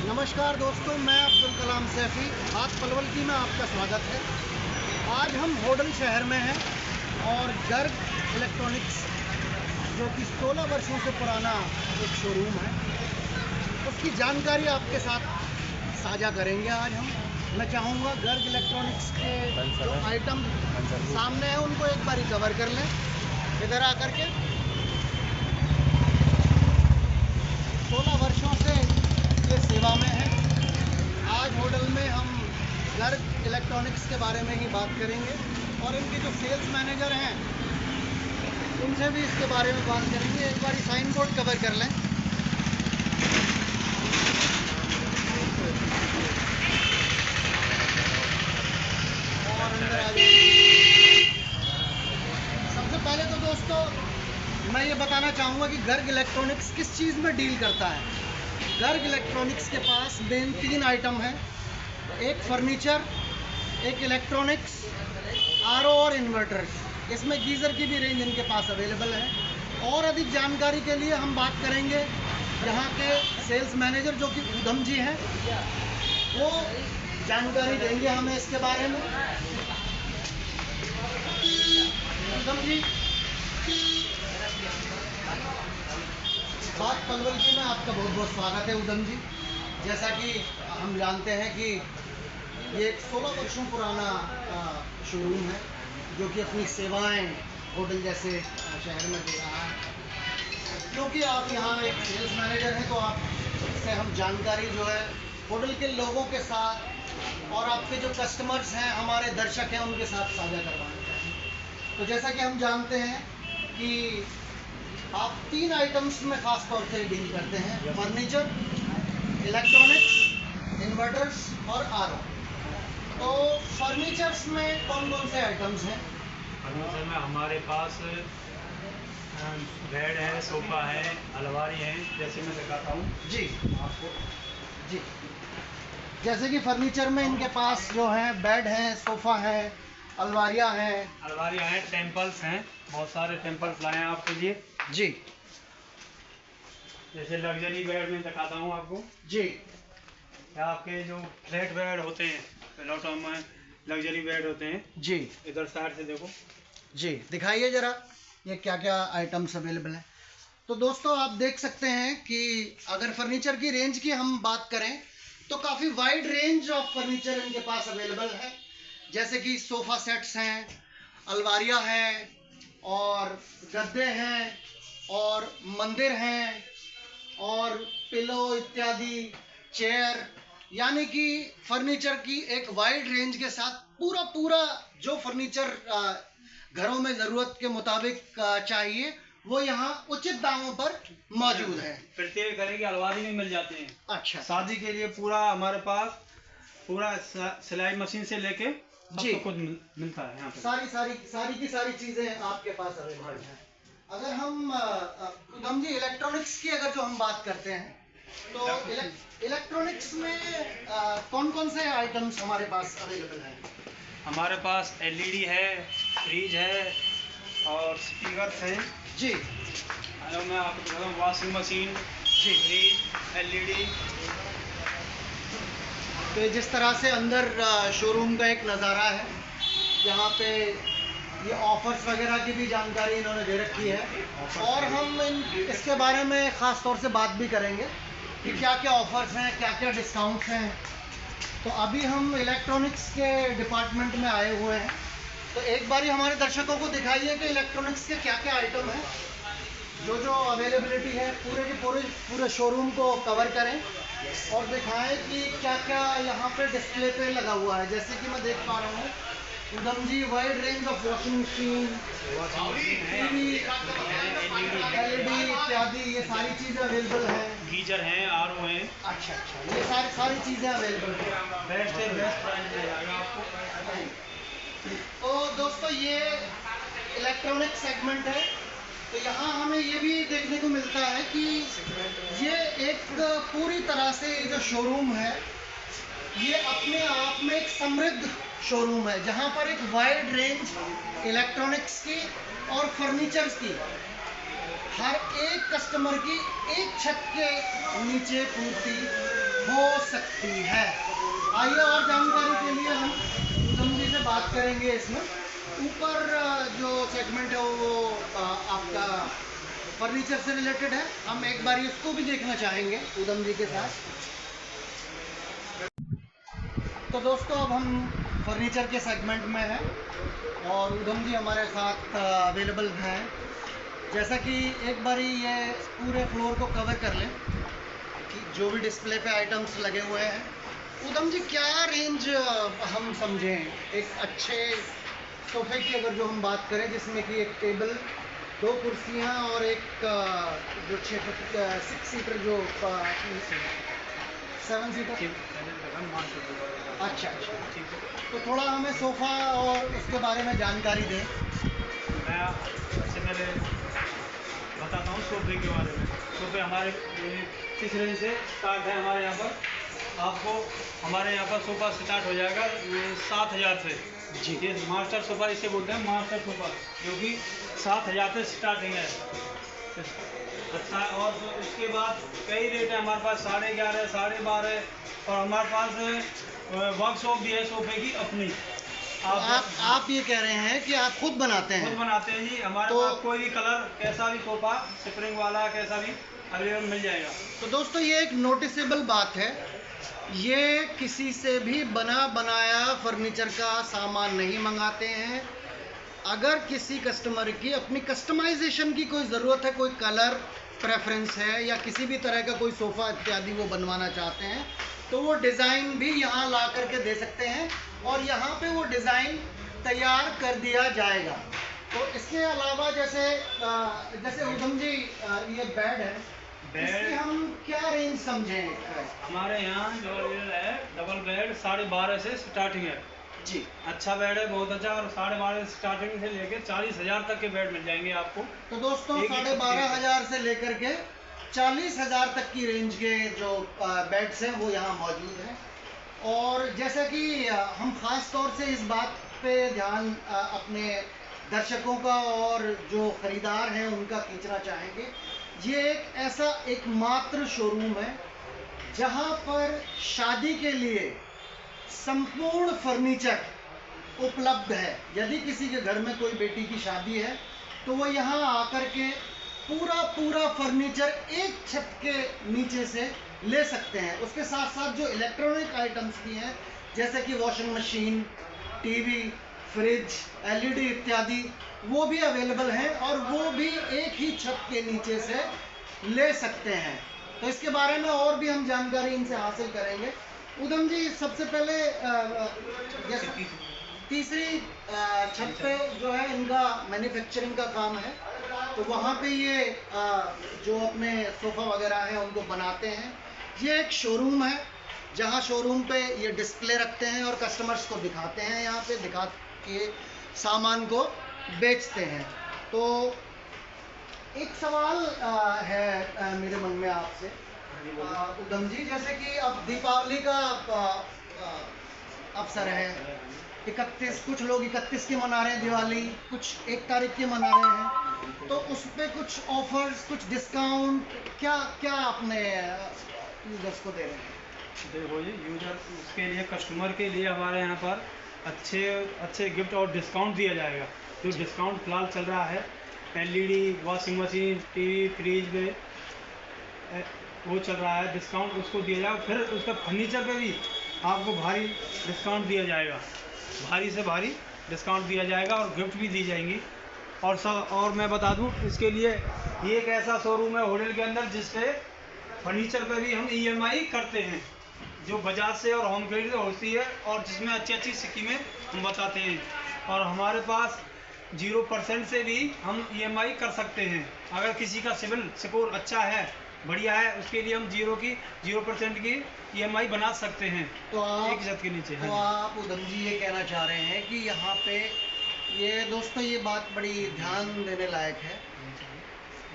नमस्कार दोस्तों, मैं अब्दुल कलाम सैफ़ी बात पलवल की में आपका स्वागत है। आज हम होडल शहर में हैं और गर्ग इलेक्ट्रॉनिक्स जो कि 16 वर्षों से पुराना एक शोरूम है, उसकी जानकारी आपके साथ साझा करेंगे आज हम। मैं चाहूँगा गर्ग इलेक्ट्रॉनिक्स के जो आइटम सामने हैं उनको एक बार कवर कर लें इधर आकर के। 16 वर्षों से ये सेवा में है। आज होटल में हम गर्ग इलेक्ट्रॉनिक्स के बारे में ही बात करेंगे और इनके जो सेल्स मैनेजर हैं उनसे भी इसके बारे में बात करेंगे। एक बार साइन बोर्ड कवर कर लें। और अंदर आ जाइए। सबसे पहले तो दोस्तों मैं ये बताना चाहूँगा कि गर्ग इलेक्ट्रॉनिक्स किस चीज़ में डील करता है। गर्ग इलेक्ट्रॉनिक्स के पास मेन 3 आइटम हैं, एक फर्नीचर, एक इलेक्ट्रॉनिक्स, आरओ और इन्वर्टर्स। इसमें गीज़र की भी रेंज इनके पास अवेलेबल है। और अधिक जानकारी के लिए हम बात करेंगे यहाँ के सेल्स मैनेजर जो कि उधम जी हैं, वो जानकारी देंगे हमें इसके बारे में। उधम जी, बात पलवल की में आपका बहुत बहुत स्वागत है। उधम जी, जैसा कि हम जानते हैं कि ये एक 16 वर्षों पुराना शोरूम है जो कि अपनी सेवाएं होटल जैसे शहर में दे रहा है। क्योंकि आप यहाँ एक सेल्स मैनेजर हैं तो आपसे हम जानकारी जो है होटल के लोगों के साथ और आपके जो कस्टमर्स हैं, हमारे दर्शक हैं, उनके साथ साझा करवाना चाहेंगे। तो जैसा कि हम जानते हैं कि आप 3 आइटम्स में ख़ास तौर से डील करते हैं, फर्नीचर, इलेक्ट्रॉनिक्स, इन्वर्टर्स और आरओ। तो फर्नीचर्स में कौन कौन से आइटम्स हैं? फर्नीचर में हमारे पास बेड है, सोफ़ा है, अलमारी है। जैसे मैं दिखाता हूँ जी आपको। जी, जैसे कि फर्नीचर में इनके पास जो है बेड है, सोफ़ा है, अलमारियाँ हैं, टेम्पल्स हैं, बहुत सारे टेम्पल्स लाए हैं आपके लिए। जी जैसे लग्जरी बेड में दिखाता हूँ आपको। जी या आपके जो फ्लैट बेड होते हैं, प्लॉटों में लग्जरी बेड होते हैं। जी इधर साइड से देखो जी, दिखाइए ज़रा ये क्या क्या आइटम्स अवेलेबल हैं। तो दोस्तों आप देख सकते हैं कि अगर फर्नीचर की रेंज की हम बात करें तो काफ़ी वाइड रेंज ऑफ फर्नीचर इनके पास अवेलेबल है। जैसे कि सोफ़ा सेट्स हैं, अलमारियाँ हैं और गद्दे हैं और मंदिर हैं और पिलो इत्यादि, चेयर, यानी कि फर्नीचर की एक वाइड रेंज के साथ पूरा जो फर्नीचर घरों में ज़रूरत के मुताबिक चाहिए वो यहाँ उचित दामों पर मौजूद है। प्रत्येक तरह की अलमारी में मिल जाते हैं। अच्छा, शादी के लिए पूरा हमारे पास पूरा सिलाई मशीन से लेके जी, सब कुछ मिलता है यहाँ पे। सारी चीज़ें आपके पास अवेलेबल हैं। अगर हम उधम जी इलेक्ट्रॉनिक्स की अगर जो हम बात करते हैं तो इलेक्ट्रॉनिक्स में कौन कौन से आइटम्स हमारे पास अवेलेबल हैं? हमारे पास एलईडी है, फ्रिज है और स्पीकर्स हैं। जी हेलो, मैं आपको दिखाता हूँ वॉशिंग मशीन, जी, फ्रिज, एलईडी। तो जिस तरह से अंदर शोरूम का एक नज़ारा है, यहाँ पे ये ऑफर्स वगैरह की भी जानकारी इन्होंने दे रखी है और हम इसके बारे में ख़ास तौर से बात भी करेंगे कि क्या क्या ऑफर्स हैं, क्या क्या डिस्काउंट्स हैं। तो अभी हम इलेक्ट्रॉनिक्स के डिपार्टमेंट में आए हुए हैं, तो एक बारी हमारे दर्शकों को दिखाइए कि इलेक्ट्रॉनिक्स के क्या क्या आइटम हैं, जो अवेलेबिलिटी है। पूरे शोरूम को कवर करें और दिखाएं कि क्या क्या यहाँ पे डिस्प्ले पे लगा हुआ है। जैसे कि मैं देख पा रहा हूँ Udham ji, wide range of washing machine, TV, LED इत्यादि, ये सारी चीज़ें अवेलेबल हैं। गीजर हैं, आरओ हैं। अच्छा, ये सारी चीज़ें अवेलेबल हैं। बेस्ट से बेस्ट प्राइस मिल जाएगा आपको। तो दोस्तों ये इलेक्ट्रॉनिक सेगमेंट है। तो यहाँ हमें ये भी देखने को मिलता है कि ये एक पूरी तरह से जो शोरूम है ये अपने आप में एक समृद्ध शोरूम है, जहाँ पर एक वाइड रेंज इलेक्ट्रॉनिक्स की और फर्नीचर्स की हर एक कस्टमर की एक छत के नीचे पूर्ति हो सकती है। आइए और जानकारी के लिए हम उत्तम जी से बात करेंगे। इसमें ऊपर जो सेगमेंट है वो आपका फर्नीचर से रिलेटेड है। हम एक बार इसको भी देखना चाहेंगे उत्तम जी के साथ। तो दोस्तों अब हम फर्नीचर के सेगमेंट में हैं और उधम जी हमारे साथ अवेलेबल हैं। जैसा कि एक बारी ये पूरे फ्लोर को कवर कर लें कि जो भी डिस्प्ले पे आइटम्स लगे हुए हैं, उधम जी क्या रेंज हम समझें एक अच्छे सोफे की, अगर जो हम बात करें जिसमें कि एक टेबल, 2 कुर्सियाँ और एक जो 6 सीटर जो 7 सीटर। अच्छा अच्छा, तो थोड़ा हमें सोफ़ा और उसके बारे में जानकारी दें। मैं सबसे पहले बताता हूँ सोफे के बारे में। सोफे हमारे किस रेंज से स्टार्ट है हमारे यहाँ पर। आपको हमारे यहाँ पर सोफ़ा स्टार्ट हो जाएगा 7,000 से। जी, ये मास्टर सोफ़ा इसे बोलते हैं, मास्टर सोफ़ा, जो कि 7,000 से स्टार्टिंग है। अच्छा, और उसके बाद कई रेट है हमारे पास, 11,500, 12,500, और हमारे पास वर्कशॉप भी है सोफे की अपनी। आप ये कह रहे हैं कि आप खुद बनाते हैं? खुद बनाते हैं जी। हमारे पास कोई भी कलर, कैसा भी सोफा, स्प्रिंग वाला, कैसा भी अवेलेबल मिल जाएगा। तो दोस्तों ये एक नोटिसेबल बात है, ये किसी से भी बना बनाया फर्नीचर का सामान नहीं मंगाते हैं। अगर किसी कस्टमर की अपनी कस्टमाइजेशन की कोई ज़रूरत है, कोई कलर प्रेफरेंस है या किसी भी तरह का कोई सोफ़ा इत्यादि वो बनवाना चाहते हैं, तो वो डिज़ाइन भी यहाँ ला करके दे सकते हैं और यहाँ पे वो डिज़ाइन तैयार कर दिया जाएगा। तो इसके अलावा जैसे उधम जी ये बेड है, इसकी हम क्या रेंज समझें? हमारे यहाँ जो अवेलेबल है डबल बेड 12,500 से स्टार्टिंग है जी। अच्छा बेड है, बहुत अच्छा। और 12,500 स्टार्टिंग से लेके 40,000 तक के बेड मिल जाएंगे आपको। तो दोस्तों 12,500 से लेकर के 40,000 तक की रेंज के जो बेड्स हैं वो यहाँ मौजूद हैं। और जैसा कि हम ख़ास तौर से इस बात पे ध्यान अपने दर्शकों का और जो ख़रीदार हैं उनका खींचना चाहेंगे, ये एक ऐसा एकमात्र शोरूम है जहाँ पर शादी के लिए संपूर्ण फर्नीचर उपलब्ध है। यदि किसी के घर में कोई बेटी की शादी है तो वो यहाँ आकर के पूरा फर्नीचर एक छत के नीचे से ले सकते हैं। उसके साथ साथ जो इलेक्ट्रॉनिक आइटम्स भी हैं जैसे कि washing machine, TV, fridge, LED इत्यादि, वो भी अवेलेबल हैं और वो भी एक ही छत के नीचे से ले सकते हैं। तो इसके बारे में और भी हम जानकारी इनसे हासिल करेंगे। उधम जी सबसे पहले तीसरी छत पे जो है इनका मैन्युफैक्चरिंग का काम है, तो वहाँ पे ये जो अपने सोफ़ा वगैरह हैं उनको बनाते हैं। ये एक शोरूम है जहाँ शोरूम पे ये डिस्प्ले रखते हैं और कस्टमर्स को दिखाते हैं, यहाँ पे दिखा के सामान को बेचते हैं। तो एक सवाल है मेरे मन में आपसे उधम जी, जैसे कि अब दीपावली का अवसर है, 31, कुछ लोग 31 की मना रहे हैं दिवाली, कुछ 1 तारीख की मना रहे हैं, तो उस पे कुछ ऑफर्स, कुछ डिस्काउंट क्या अपने यूजर्स को दे रहे हैं? देखो जी, यूजर उसके लिए, कस्टमर के लिए हमारे यहाँ पर अच्छे गिफ्ट और डिस्काउंट दिया जाएगा। जो डिस्काउंट फिलहाल चल रहा है LED, washing machine, TV, fridge में वो चल रहा है, डिस्काउंट उसको दिया जाएगा। फिर उसका फर्नीचर पे भी आपको भारी डिस्काउंट दिया जाएगा, भारी से भारी डिस्काउंट दिया जाएगा और गिफ्ट भी दी जाएंगी। और मैं बता दूं, इसके लिए ये एक ऐसा शोरूम है होटल के अंदर जिसपे फर्नीचर पे भी हम ईएमआई करते हैं, जो बजाज से और होम क्रेडिट से होती है, और जिसमें अच्छी स्कीमें हम बताते हैं। और हमारे पास 0% से भी हम ईएमआई कर सकते हैं। अगर किसी का सिविल स्कोर अच्छा है, बढ़िया है, उसके लिए हम 0% की ईएमआई बना सकते हैं। तो आप एक छत के नीचे। तो आप उधम जी ये कहना चाह रहे हैं कि यहाँ पे ये दोस्तों ये बात बड़ी ध्यान देने लायक है।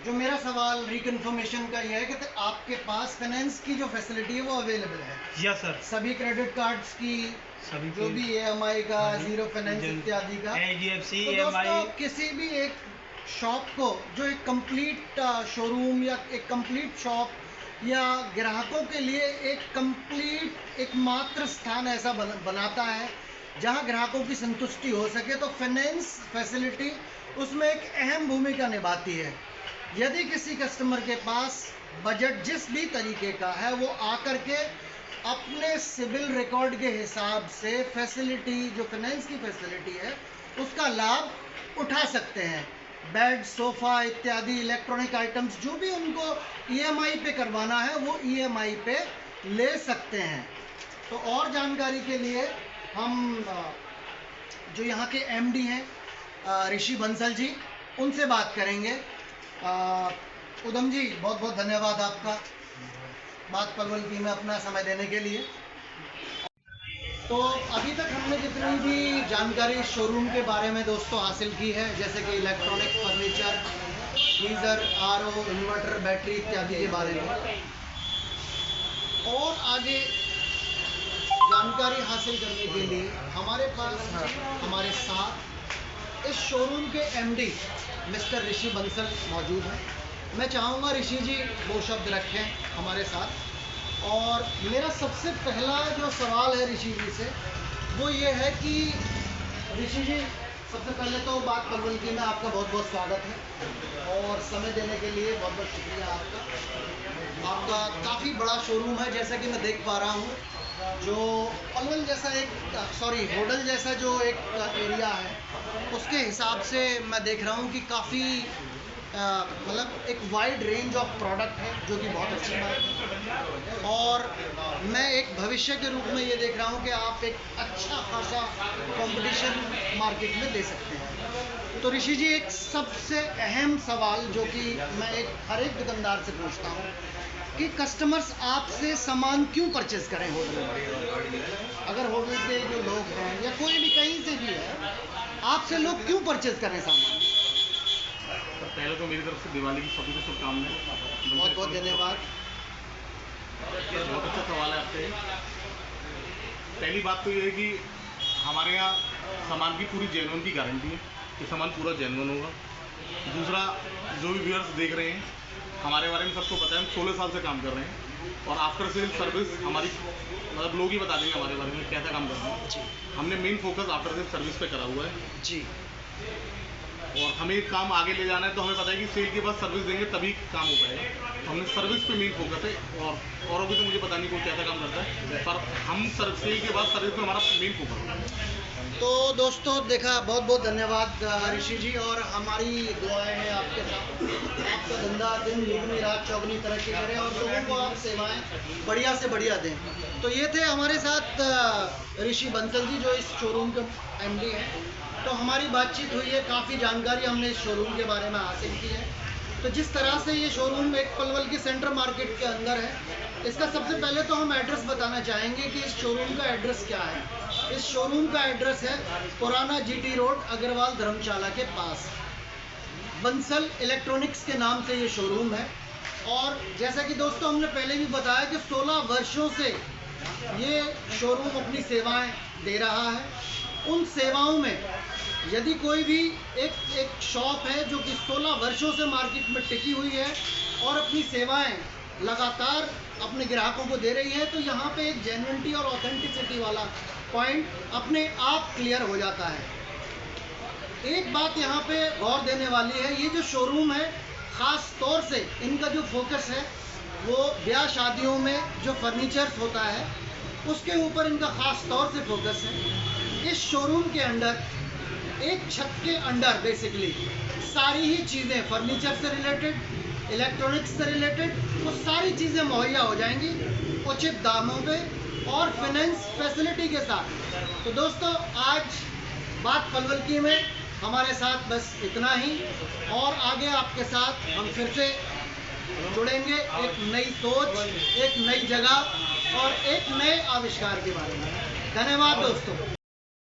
जो मेरा सवाल रिकन्फर्मेशन का ये है कि आपके पास फाइनेंस की जो फैसिलिटी है वो अवेलेबल है? Yes sir. सभी क्रेडिट कार्ड्स की, सभी जो भी EMI का, जीरो फाइनेंस इत्यादि का, HDFC तो दोस्तों किसी भी एक शॉप को जो एक कंप्लीट शोरूम या एक कंप्लीट शॉप या ग्राहकों के लिए एक कंप्लीट एकमात्र स्थान ऐसा बनाता है जहां ग्राहकों की संतुष्टि हो सके। तो फाइनेंस फैसिलिटी उसमें एक अहम भूमिका निभाती है। यदि किसी कस्टमर के पास बजट जिस भी तरीके का है, वो आकर के अपने सिविल रिकॉर्ड के हिसाब से फैसिलिटी, जो फाइनेंस की फैसिलिटी है, उसका लाभ उठा सकते हैं। बेड, सोफ़ा इत्यादि इलेक्ट्रॉनिक आइटम्स जो भी उनको ईएमआई पे करवाना है, वो ईएमआई पे ले सकते हैं। तो और जानकारी के लिए हम जो यहाँ के एमडी हैं ऋषि बंसल जी, उनसे बात करेंगे। उदम जी, बहुत बहुत धन्यवाद आपका बात पलवल में अपना समय देने के लिए। तो अभी तक हमने जितनी भी जानकारी शोरूम के बारे में दोस्तों हासिल की है, जैसे कि electronic furniture, geyser, RO, inverter, battery इत्यादि के बारे में, और आगे जानकारी हासिल करने के लिए हमारे पास हमारे साथ इस शोरूम के एमडी मिस्टर ऋषि बंसल मौजूद हैं। मैं चाहूँगा ऋषि जी दो शब्द रखें हमारे साथ। और मेरा सबसे पहला जो सवाल है ऋषि जी से, वो ये है कि ऋषि जी, सबसे पहले तो बात पलवल में आपका बहुत बहुत स्वागत है और समय देने के लिए बहुत बहुत शुक्रिया आपका। आपका काफ़ी बड़ा शोरूम है, जैसा कि मैं देख पा रहा हूँ। जो पलवल जैसा होटल जैसा जो एक एरिया है, उसके हिसाब से मैं देख रहा हूँ कि काफ़ी मतलब एक वाइड रेंज ऑफ प्रोडक्ट है, जो कि बहुत अच्छी बात है। और मैं एक भविष्य के रूप में ये देख रहा हूँ कि आप एक अच्छा खासा कंपटीशन मार्केट में दे सकते हैं। तो ऋषि जी, एक सबसे अहम सवाल जो कि मैं हर एक दुकानदार से पूछता हूँ कि कस्टमर्स आपसे सामान क्यों परचेज करें होटल में? अगर होटल के जो लोग हैं या कोई भी कहीं से भी है, आपसे लोग क्यों परचेज करें सामान? पहले तो मेरी तरफ से दिवाली की सभी को शुभकामनाएं। बहुत बहुत धन्यवाद। बहुत अच्छा सवाल है आपसे। पहली बात तो ये है कि हमारे यहाँ सामान की पूरी जेन्युइन की गारंटी है कि सामान पूरा जेन्युइन होगा। दूसरा, जो भी व्यूअर्स देख रहे हैं, हमारे बारे में सबको पता है, हम 16 साल से काम कर रहे हैं और आफ्टर सेल सर्विस हमारी, मतलब लोग ही बता देंगे हमारे बारे में कैसा काम करते हैं। हमने main focus after sale service पे करा हुआ है जी। और हमें काम आगे ले जाना है, तो हमें पता है कि सेल के बाद सर्विस देंगे तभी काम हो पाएगा। तो हमने सर्विस पे मेन फोकस है और औरों की तो मुझे पता नहीं कोई कैसा काम करता है, पर हम सेल के बाद सर्विस में हमारा मेन फोकस है। तो दोस्तों देखा, बहुत बहुत धन्यवाद ऋषि जी, और हमारी दुआएं हैं आपके साथ। आपका धंधा दिन दुगनी रात चौगनी तरक्की करे और लोगों को आप सेवाएं बढ़िया से बढ़िया दें। तो ये थे हमारे साथ ऋषि बंसल जी, जो इस शोरूम के एमडी हैं। तो हमारी बातचीत हुई है, काफ़ी जानकारी हमने इस शोरूम के बारे में हासिल की है। तो जिस तरह से ये शोरूम एक पलवल की सेंट्रल मार्केट के अंदर है, इसका सबसे पहले तो हम एड्रेस बताना चाहेंगे कि इस शोरूम का एड्रेस क्या है। इस शोरूम का एड्रेस है पुराना जीटी रोड, अग्रवाल धर्मशाला के पास। बंसल इलेक्ट्रॉनिक्स के नाम से ये शोरूम है। और जैसा कि दोस्तों हमने पहले भी बताया कि 16 वर्षों से ये शोरूम अपनी सेवाएं दे रहा है। उन सेवाओं में यदि कोई भी एक शॉप है जो कि 16 वर्षों से मार्केट में टिकी हुई है और अपनी सेवाएं लगातार अपने ग्राहकों को दे रही है, तो यहाँ पे एक जेन्युइनिटी और ऑथेंटिसिटी वाला पॉइंट अपने आप क्लियर हो जाता है। एक बात यहाँ पे गौर देने वाली है, ये जो शोरूम है, ख़ास तौर से इनका जो फोकस है वो ब्याह शादियों में जो फर्नीचर्स होता है उसके ऊपर इनका ख़ास तौर से फोकस है। इस शोरूम के अंदर एक छत के अंदर बेसिकली सारी ही चीज़ें फर्नीचर से रिलेटेड, इलेक्ट्रॉनिक्स से रिलेटेड, वो सारी चीज़ें मुहैया हो जाएंगी उचित दामों पे और फाइनेंस फैसिलिटी के साथ। तो दोस्तों, आज बात पलवल में हमारे साथ बस इतना ही, और आगे आपके साथ हम फिर से जुड़ेंगे एक नई सोच, एक नई जगह और एक नए आविष्कार के बारे में। धन्यवाद दोस्तों।